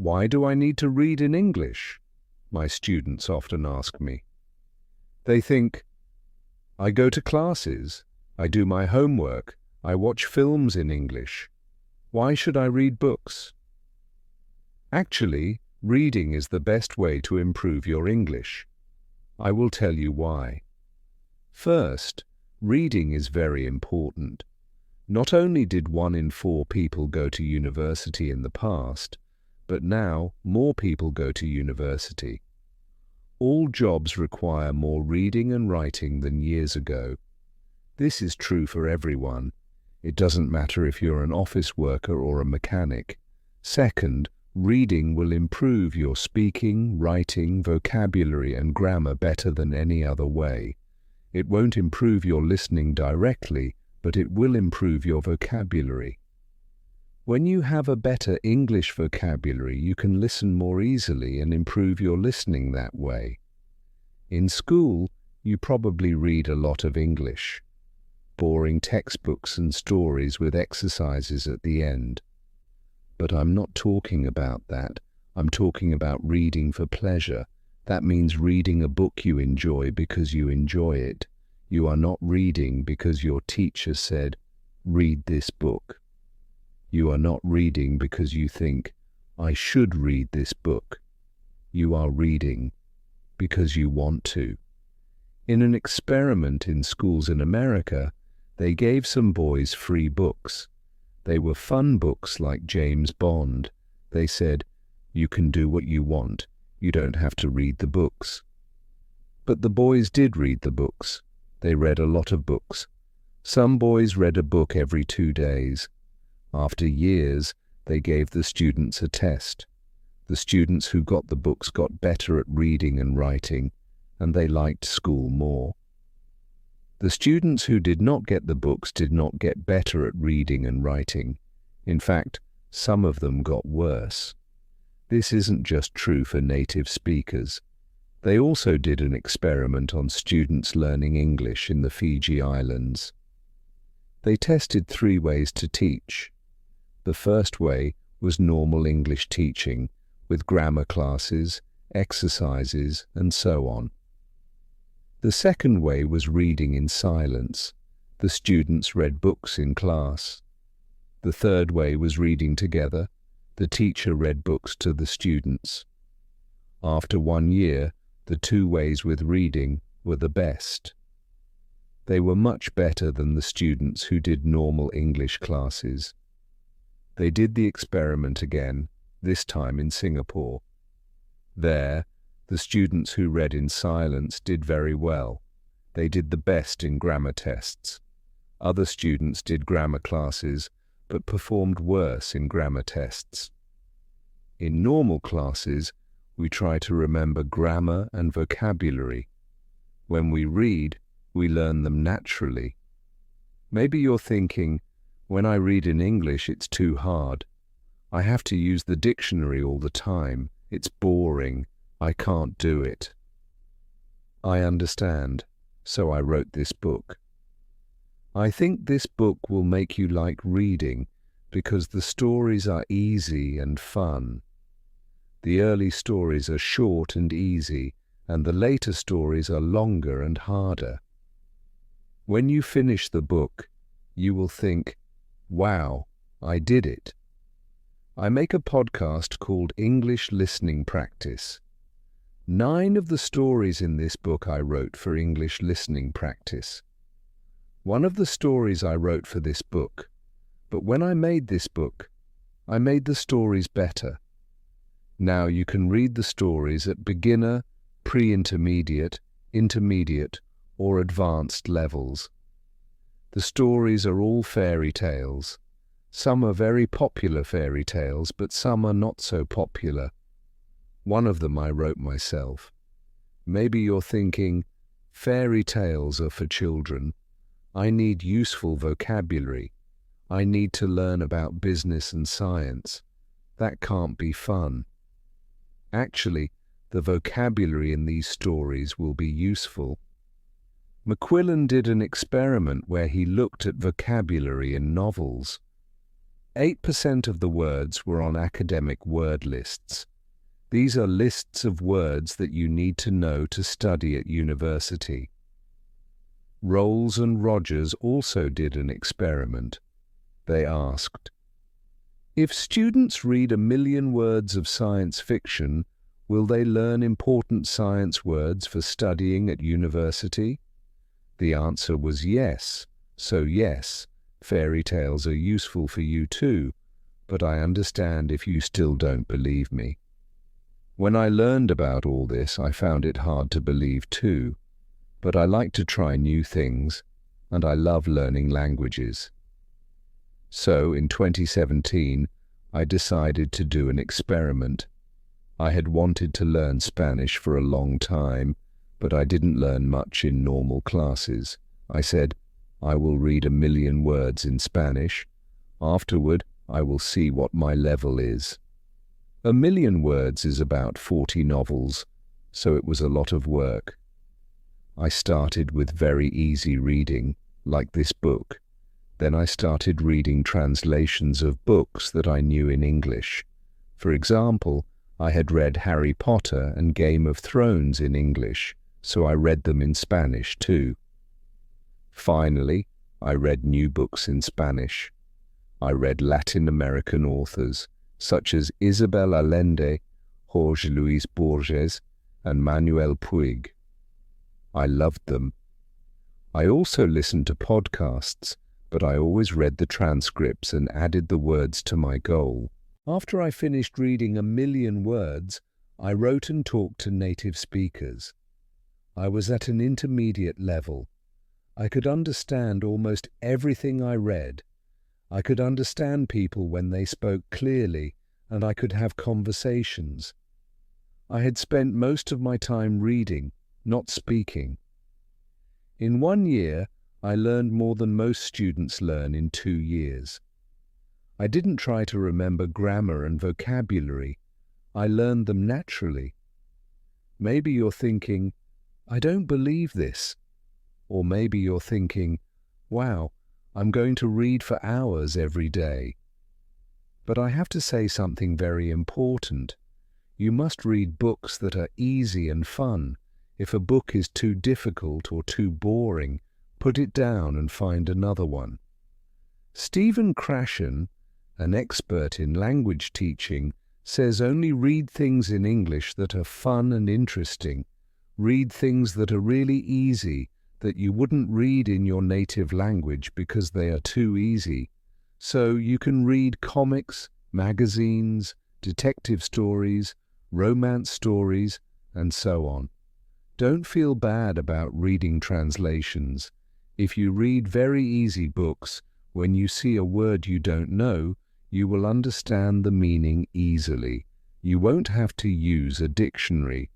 Why do I need to read in English? My students often ask me. They think, I go to classes, I do my homework, I watch films in English. Why should I read books? Actually, reading is the best way to improve your English. I will tell you why. First, reading is very important. Not only did 1 in 4 people go to university in the past, but now more people go to university. All jobs require more reading and writing than years ago. This is true for everyone. It doesn't matter if you're an office worker or a mechanic. Second, reading will improve your speaking, writing, vocabulary and grammar better than any other way. It won't improve your listening directly, but it will improve your vocabulary. When you have a better English vocabulary, you can listen more easily and improve your listening that way. In school, you probably read a lot of English. Boring textbooks and stories with exercises at the end. But I'm not talking about that. I'm talking about reading for pleasure. That means reading a book you enjoy because you enjoy it. You are not reading because your teacher said, read this book. You are not reading because you think, I should read this book. You are reading because you want to. In an experiment in schools in America, they gave some boys free books. They were fun books like James Bond. They said, you can do what you want. You don't have to read the books. But the boys did read the books. They read a lot of books. Some boys read a book every 2 days. After years, they gave the students a test. The students who got the books got better at reading and writing, and they liked school more. The students who did not get the books did not get better at reading and writing. In fact, some of them got worse. This isn't just true for native speakers. They also did an experiment on students learning English in the Fiji Islands. They tested 3 ways to teach. The first way was normal English teaching, with grammar classes, exercises, and so on. The second way was reading in silence. The students read books in class. The third way was reading together. The teacher read books to the students. After 1 year, the 2 ways with reading were the best. They were much better than the students who did normal English classes. They did the experiment again, this time in Singapore. There, the students who read in silence did very well. They did the best in grammar tests. Other students did grammar classes, but performed worse in grammar tests. In normal classes, we try to remember grammar and vocabulary. When we read, we learn them naturally. Maybe you're thinking, when I read in English, it's too hard. I have to use the dictionary all the time. It's boring. I can't do it. I understand, so I wrote this book. I think this book will make you like reading because the stories are easy and fun. The early stories are short and easy, and the later stories are longer and harder. When you finish the book, you will think, wow, I did it. I make a podcast called English Listening Practice. 9 of the stories in this book I wrote for English listening practice. One of the stories I wrote for this book, but when I made this book, I made the stories better. Now you can read the stories at beginner, pre-intermediate, intermediate, or advanced levels. The stories are all fairy tales. Some are very popular fairy tales, but some are not so popular. One of them I wrote myself. Maybe you're thinking, fairy tales are for children. I need useful vocabulary. I need to learn about business and science. That can't be fun. Actually, the vocabulary in these stories will be useful. Macquillan did an experiment where he looked at vocabulary in novels. 8% of the words were on academic word lists. These are lists of words that you need to know to study at university. Rolls and Rogers also did an experiment. They asked, if students read 1,000,000 words of science fiction, will they learn important science words for studying at university? The answer was yes. So yes, fairy tales are useful for you too, but I understand if you still don't believe me. When I learned about all this, I found it hard to believe too, but I like to try new things, and I love learning languages. So, in 2017, I decided to do an experiment. I had wanted to learn Spanish for a long time, but I didn't learn much in normal classes. I said, I will read 1,000,000 words in Spanish. Afterward, I will see what my level is. 1,000,000 words is about 40 novels, so it was a lot of work. I started with very easy reading, like this book. Then I started reading translations of books that I knew in English. For example, I had read Harry Potter and Game of Thrones in English, so I read them in Spanish too. Finally, I read new books in Spanish. I read Latin American authors, such as Isabel Allende, Jorge Luis Borges, and Manuel Puig. I loved them. I also listened to podcasts, but I always read the transcripts and added the words to my goal. After I finished reading 1,000,000 words, I wrote and talked to native speakers. I was at an intermediate level. I could understand almost everything I read. I could understand people when they spoke clearly, and I could have conversations. I had spent most of my time reading, not speaking. In 1 year, I learned more than most students learn in 2 years. I didn't try to remember grammar and vocabulary. I learned them naturally. Maybe you're thinking, I don't believe this. Or maybe you're thinking, wow, I'm going to read for hours every day. But I have to say something very important. You must read books that are easy and fun. If a book is too difficult or too boring, put it down and find another one. Stephen Krashen, an expert in language teaching, says only read things in English that are fun and interesting. Read things that are really easy, that you wouldn't read in your native language because they are too easy. So you can read comics, magazines, detective stories, romance stories, and so on. Don't feel bad about reading translations. If you read very easy books, when you see a word you don't know, you will understand the meaning easily. You won't have to use a dictionary.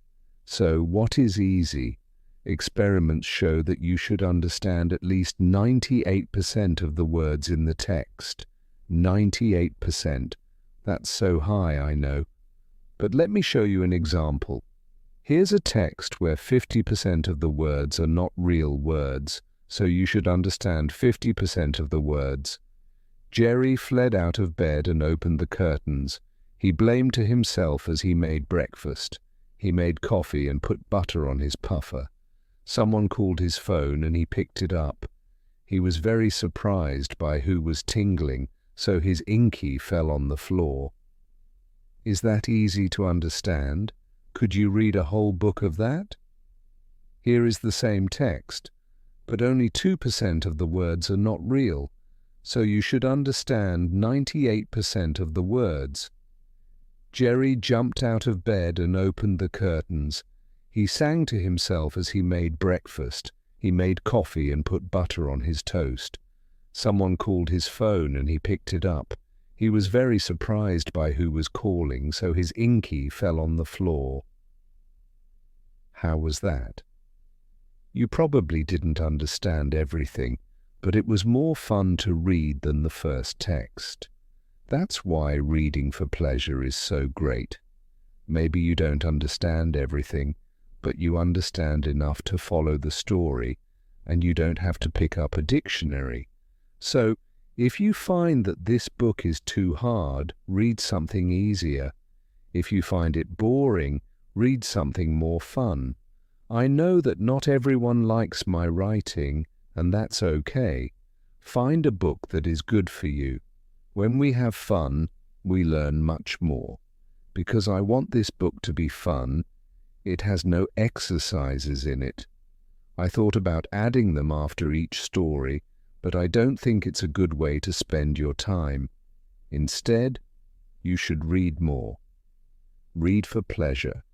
So what is easy? Experiments show that you should understand at least 98% of the words in the text. 98%. That's so high, I know. But let me show you an example. Here's a text where 50% of the words are not real words, so you should understand 50% of the words. Jerry fled out of bed and opened the curtains. He blamed to himself as he made breakfast. He made coffee and put butter on his puffer. Someone called his phone and he picked it up. He was very surprised by who was tingling, so his inky fell on the floor. Is that easy to understand? Could you read a whole book of that? Here is the same text, but only 2% of the words are not real, so you should understand 98% of the words. Jerry jumped out of bed and opened the curtains. He sang to himself as he made breakfast. He made coffee and put butter on his toast. Someone called his phone and he picked it up. He was very surprised by who was calling, so his inky fell on the floor. How was that? You probably didn't understand everything, but it was more fun to read than the first text. That's why reading for pleasure is so great. Maybe you don't understand everything, but you understand enough to follow the story, and you don't have to pick up a dictionary. So, If you find that this book is too hard, read something easier. If you find it boring, read something more fun. I know that not everyone likes my writing, and that's okay. Find a book that is good for you. When we have fun, we learn much more. Because I want this book to be fun, it has no exercises in it. I thought about adding them after each story, but I don't think it's a good way to spend your time. Instead, you should read more. Read for pleasure.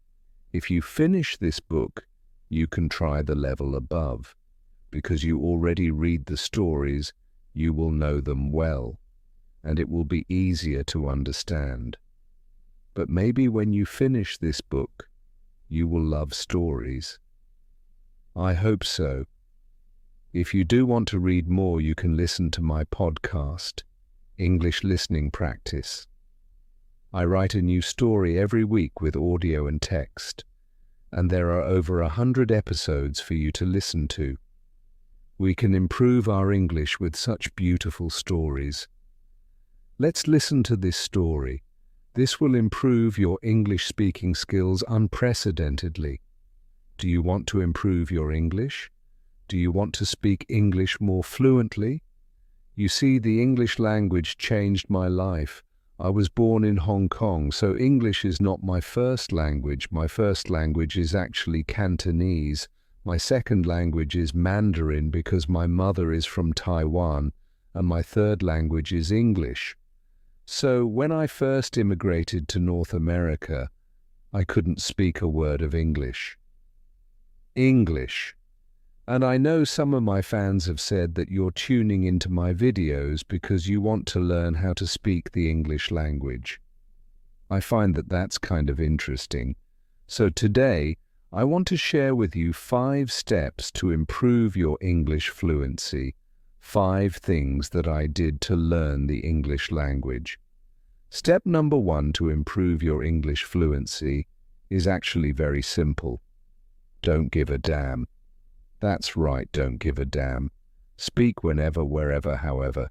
If you finish this book, you can try the level above. Because you already read the stories, you will know them well, and it will be easier to understand. But maybe when you finish this book, you will love stories. I hope so. If you do want to read more, you can listen to my podcast, English Listening Practice. I write a new story every week with audio and text, and there are over 100 episodes for you to listen to. We can improve our English with such beautiful stories. Let's listen to this story. This will improve your English speaking skills unprecedentedly. Do you want to improve your English? Do you want to speak English more fluently? You see, the English language changed my life. I was born in Hong Kong, so English is not my first language. My first language is actually Cantonese. My second language is Mandarin because my mother is from Taiwan, and my third language is English. So when I first immigrated to North America, I couldn't speak a word of English. English. And I know some of my fans have said that you're tuning into my videos because you want to learn how to speak the English language. I find that that's kind of interesting. So today, I want to share with you 5 steps to improve your English fluency. 5 things that I did to learn the English language. Step number 1 to improve your English fluency is actually very simple. Don't give a damn. That's right, don't give a damn. Speak whenever, wherever, however.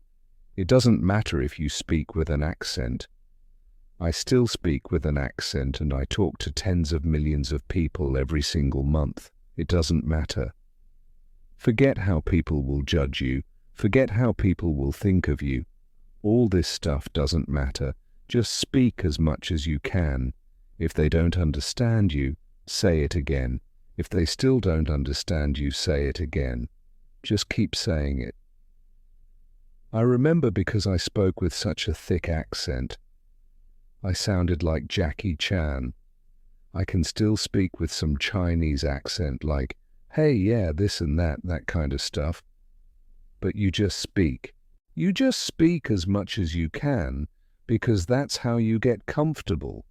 It doesn't matter if you speak with an accent. I still speak with an accent and I talk to tens of millions of people every single month. It doesn't matter. Forget how people will judge you. Forget how people will think of you. All this stuff doesn't matter. Just speak as much as you can. If they don't understand you, say it again. If they still don't understand you, say it again. Just keep saying it. I remember because I spoke with such a thick accent. I sounded like Jackie Chan. I can still speak with some Chinese accent like, hey, yeah, this and that kind of stuff. But you just speak. You just speak as much as you can because that's how you get comfortable.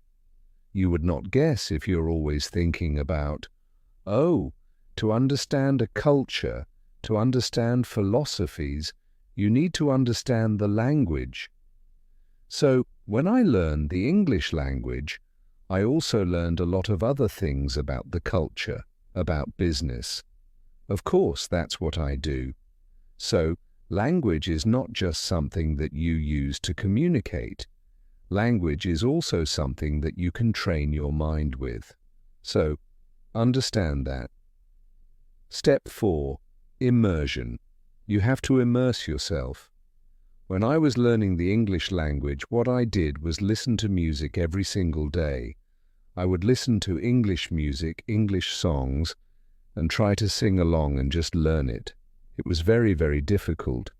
You would not guess if you're always thinking about, oh, to understand a culture, to understand philosophies, you need to understand the language. So, when I learned the English language, I also learned a lot of other things about the culture, about business. Of course, that's what I do. So, language is not just something that you use to communicate. Language is also something that you can train your mind with. So, understand that. Step 4. Immersion. You have to immerse yourself. When I was learning the English language, what I did was listen to music every single day. I would listen to English music, English songs, and try to sing along and just learn it. It was very, very difficult.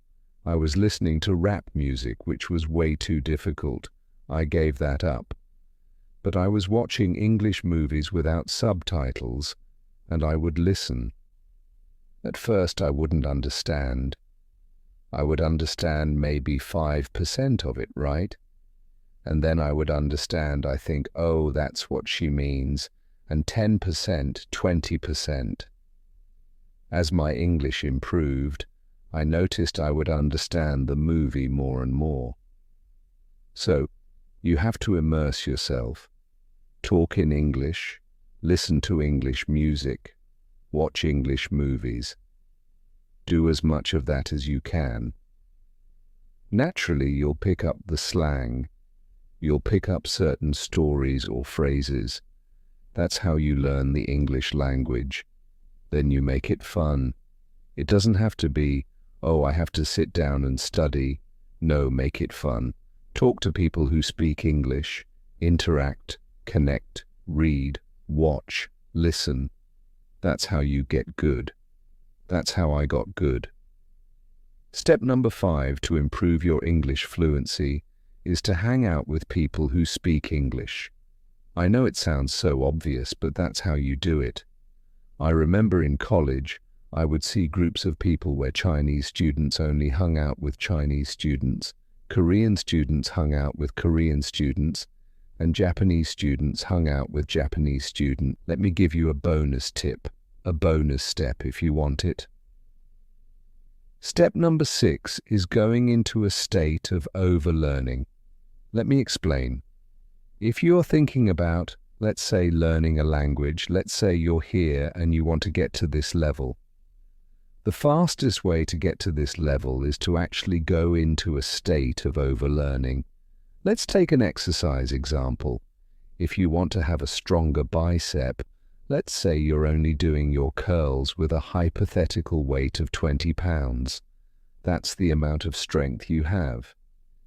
I was listening to rap music, which was way too difficult. I gave that up. But I was watching English movies without subtitles, and I would listen. At first I wouldn't understand. I would understand maybe 5% of it, right? And then I would understand, I think, oh, that's what she means, and 10%, 20%. As my English improved, I noticed I would understand the movie more and more. So, you have to immerse yourself. Talk in English, listen to English music, watch English movies. Do as much of that as you can. Naturally, you'll pick up the slang. You'll pick up certain stories or phrases. That's how you learn the English language. Then you make it fun. It doesn't have to be, oh, I have to sit down and study. No, make it fun. Talk to people who speak English. Interact, connect, read, watch, listen. That's how you get good. That's how I got good. Step number 5 to improve your English fluency is to hang out with people who speak English. I know it sounds so obvious, but that's how you do it. I remember in college, I would see groups of people where Chinese students only hung out with Chinese students, Korean students hung out with Korean students, and Japanese students hung out with Japanese students. Let me give you a bonus tip, a bonus step if you want it. Step number 6 is going into a state of overlearning. Let me explain. If you're thinking about, let's say, learning a language, let's say you're here and you want to get to this level. The fastest way to get to this level is to actually go into a state of overlearning. Let's take an exercise example. If you want to have a stronger bicep, let's say you're only doing your curls with a hypothetical weight of 20 pounds. That's the amount of strength you have.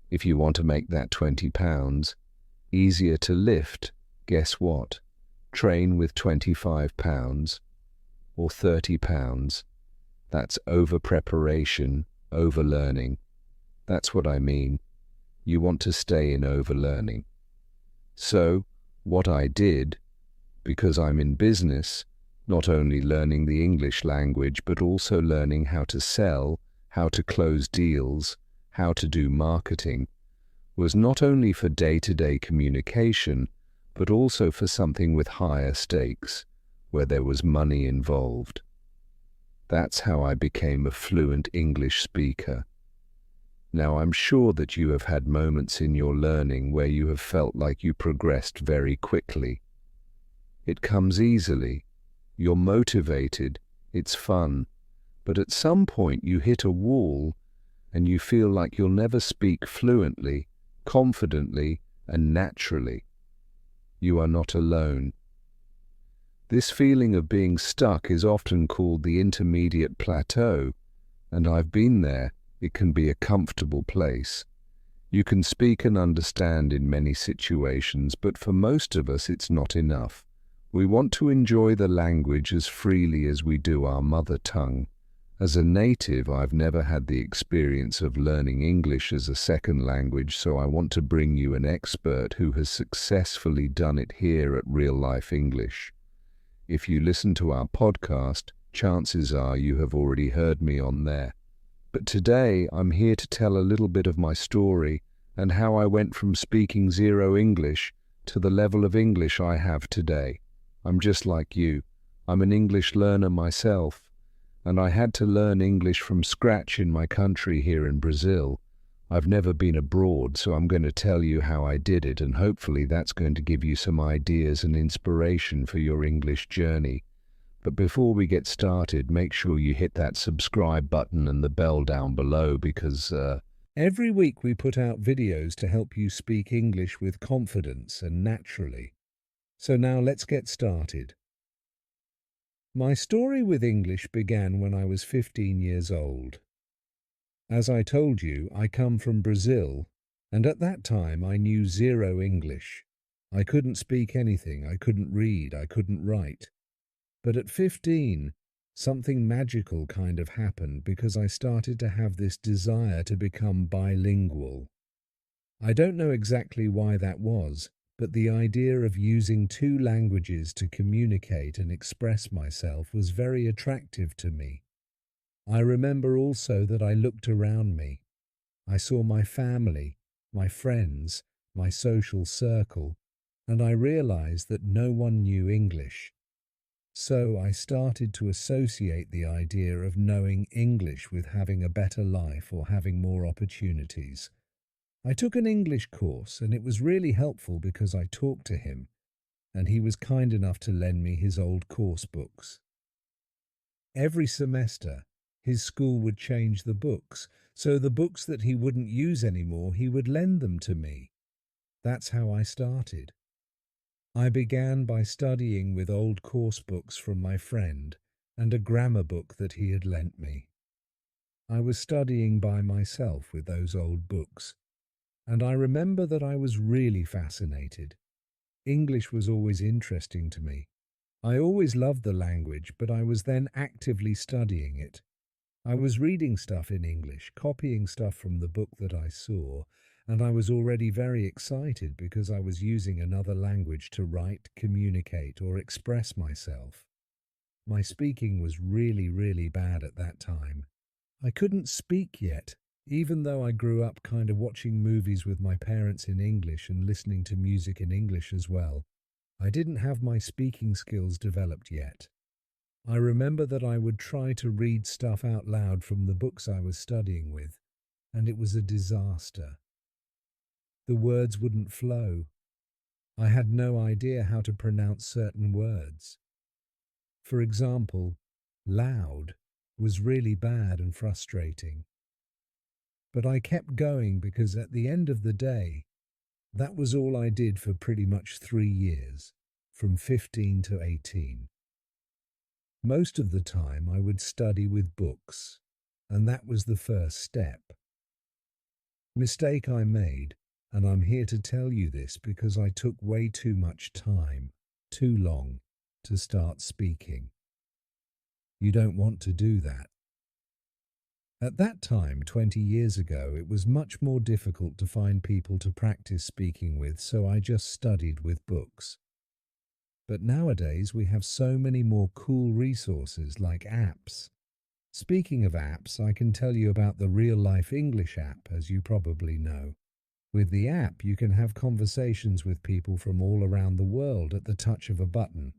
If you want to make that 20 pounds easier to lift, guess what? Train with 25 pounds or 30 pounds. That's over-preparation, over-learning. That's what I mean. You want to stay in over-learning. So, what I did, because I'm in business, not only learning the English language, but also learning how to sell, how to close deals, how to do marketing, was not only for day-to-day communication, but also for something with higher stakes, where there was money involved. That's how I became a fluent English speaker. Now, I'm sure that you have had moments in your learning where you have felt like you progressed very quickly. It comes easily. You're motivated. It's fun. But at some point you hit a wall and you feel like you'll never speak fluently, confidently, and naturally. You are not alone. This feeling of being stuck is often called the intermediate plateau, and I've been there. It can be a comfortable place. You can speak and understand in many situations, but for most of us it's not enough. We want to enjoy the language as freely as we do our mother tongue. As a native, I've never had the experience of learning English as a second language, so I want to bring you an expert who has successfully done it here at Real Life English. If you listen to our podcast, chances are you have already heard me on there. But today I'm here to tell a little bit of my story and how I went from speaking zero English to the level of English I have today. I'm just like you. I'm an English learner myself, and I had to learn English from scratch in my country here in Brazil. I've never been abroad, so I'm going to tell you how I did it, and hopefully that's going to give you some ideas and inspiration for your English journey. But before we get started, make sure you hit that subscribe button and the bell down below, because every week we put out videos to help you speak English with confidence and naturally. So now let's get started. My story with English began when I was 15 years old. As I told you, I come from Brazil, and at that time I knew zero English. I couldn't speak anything, I couldn't read, I couldn't write. But at 15, something magical kind of happened because I started to have this desire to become bilingual. I don't know exactly why that was, but the idea of using 2 languages to communicate and express myself was very attractive to me. I remember also that I looked around me. I saw my family, my friends, my social circle, and I realized that no one knew English. So I started to associate the idea of knowing English with having a better life or having more opportunities. I took an English course, and it was really helpful because I talked to him, and he was kind enough to lend me his old course books. Every semester, His school would change the books, so the books that he wouldn't use anymore, he would lend them to me. That's how I started. I began by studying with old course books from my friend and a grammar book that he had lent me. I was studying by myself with those old books, and I remember that I was really fascinated. English was always interesting to me. I always loved the language, but I was then actively studying it. I was reading stuff in English, copying stuff from the book that I saw, and I was already very excited because I was using another language to write, communicate, or express myself. My speaking was really, really bad at that time. I couldn't speak yet, even though I grew up kind of watching movies with my parents in English and listening to music in English as well. I didn't have my speaking skills developed yet. I remember that I would try to read stuff out loud from the books I was studying with, and it was a disaster. The words wouldn't flow. I had no idea how to pronounce certain words. For example, loud was really bad and frustrating. But I kept going because at the end of the day, that was all I did for pretty much 3 years, from 15 to 18. Most of the time I would study with books, and that was the first step. Mistake I made, and I'm here to tell you this because I took way too much time, too long, to start speaking. You don't want to do that. At that time, 20 years ago, it was much more difficult to find people to practice speaking with, so I just studied with books. But nowadays we have so many more cool resources like apps. Speaking of apps, I can tell you about the Real Life English app, as you probably know. With the app, you can have conversations with people from all around the world at the touch of a button.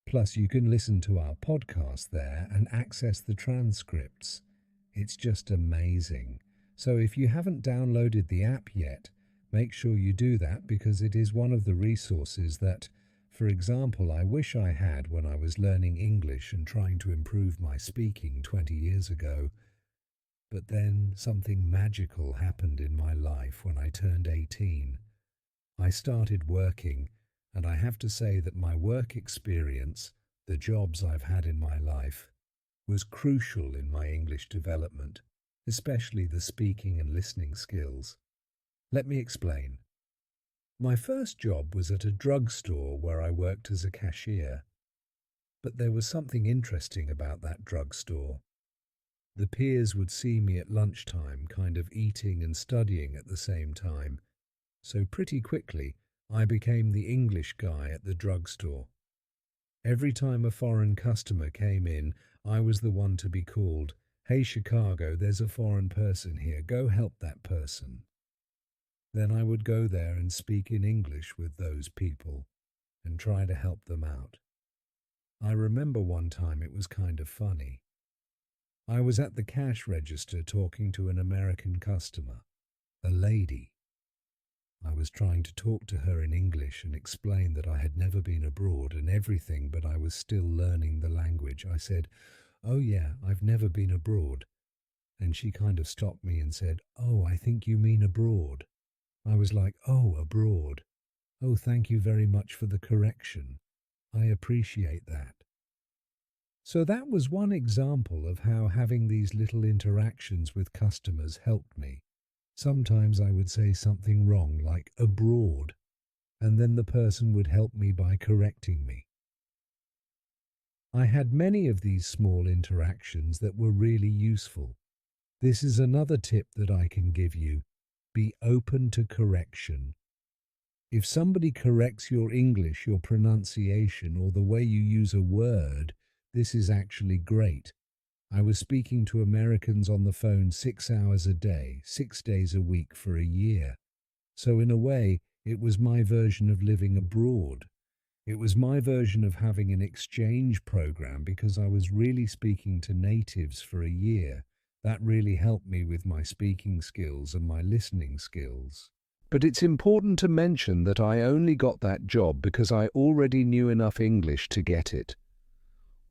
Plus, you can listen to our podcast there and access the transcripts. It's just amazing. So if you haven't downloaded the app yet, make sure you do that because it is one of the resources that, for example, I wish I had when I was learning English and trying to improve my speaking 20 years ago. But then something magical happened in my life when I turned 18. I started working, and I have to say that my work experience, the jobs I've had in my life, was crucial in my English development, especially the speaking and listening skills. Let me explain. My first job was at a drugstore where I worked as a cashier. But there was something interesting about that drugstore. The peers would see me at lunchtime, kind of eating and studying at the same time. So pretty quickly, I became the English guy at the drugstore. Every time a foreign customer came in, I was the one to be called, "Hey Chicago, there's a foreign person here, go help that person." Then I would go there and speak in English with those people and try to help them out. I remember one time it was kind of funny. I was at the cash register talking to an American customer, a lady. I was trying to talk to her in English and explain that I had never been abroad and everything, but I was still learning the language. I said, "Oh yeah, I've never been abroad." And she kind of stopped me and said, "Oh, I think you mean abroad." I was like, "Oh, abroad. Oh, thank you very much for the correction. I appreciate that." So that was one example of how having these little interactions with customers helped me. Sometimes I would say something wrong, like abroad, and then the person would help me by correcting me. I had many of these small interactions that were really useful. This is another tip that I can give you. Be open to correction. If somebody corrects your English, your pronunciation, or the way you use a word, this is actually great. I was speaking to Americans on the phone 6 hours a day, 6 days a week for a year. So in a way, it was my version of living abroad. It was my version of having an exchange program because I was really speaking to natives for a year. That really helped me with my speaking skills and my listening skills. But it's important to mention that I only got that job because I already knew enough English to get it.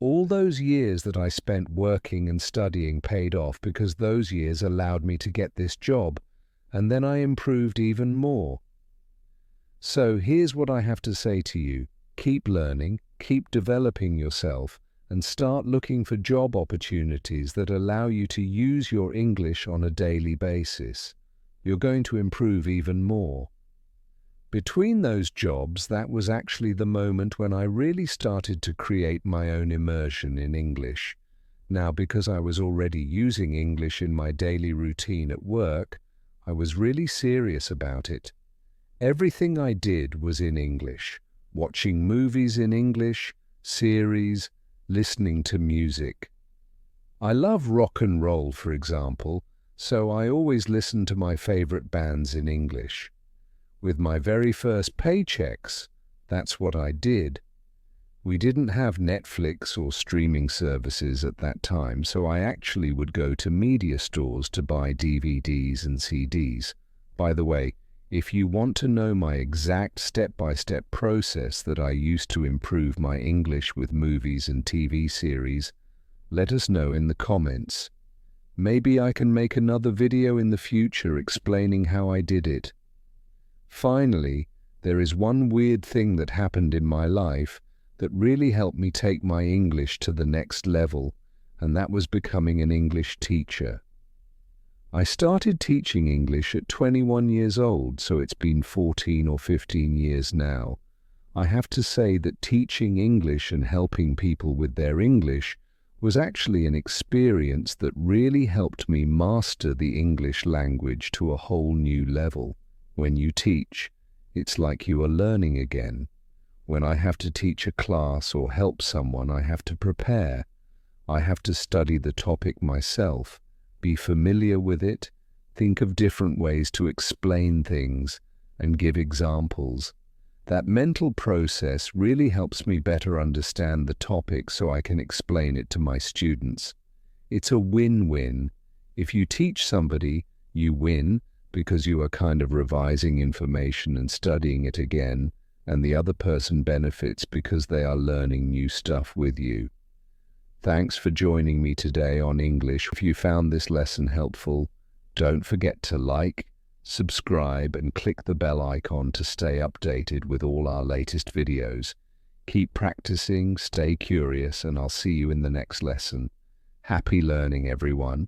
All those years that I spent working and studying paid off because those years allowed me to get this job, and then I improved even more. So here's what I have to say to you. Keep learning, keep developing yourself, and start looking for job opportunities that allow you to use your English on a daily basis. You're going to improve even more. Between those jobs, that was actually the moment when I really started to create my own immersion in English. Now, because I was already using English in my daily routine at work, I was really serious about it. Everything I did was in English. Watching movies in English, series, listening to music. I love rock and roll, for example, so I always listened to my favorite bands in English. With my very first paychecks, that's what I did. We didn't have Netflix or streaming services at that time, so I actually would go to media stores to buy DVDs and CDs. By the way, if you want to know my exact step-by-step process that I used to improve my English with movies and TV series, let us know in the comments. Maybe I can make another video in the future explaining how I did it. Finally, there is one weird thing that happened in my life that really helped me take my English to the next level, and that was becoming an English teacher. I started teaching English at 21 years old, so it's been 14 or 15 years now. I have to say that teaching English and helping people with their English was actually an experience that really helped me master the English language to a whole new level. When you teach, it's like you are learning again. When I have to teach a class or help someone, I have to prepare. I have to study the topic myself, be familiar with it, think of different ways to explain things, and give examples. That mental process really helps me better understand the topic so I can explain it to my students. It's a win-win. If you teach somebody, you win, because you are kind of revising information and studying it again, and the other person benefits because they are learning new stuff with you. Thanks for joining me today on English. If you found this lesson helpful, don't forget to like, subscribe, and click the bell icon to stay updated with all our latest videos. Keep practicing, stay curious, and I'll see you in the next lesson. Happy learning, everyone.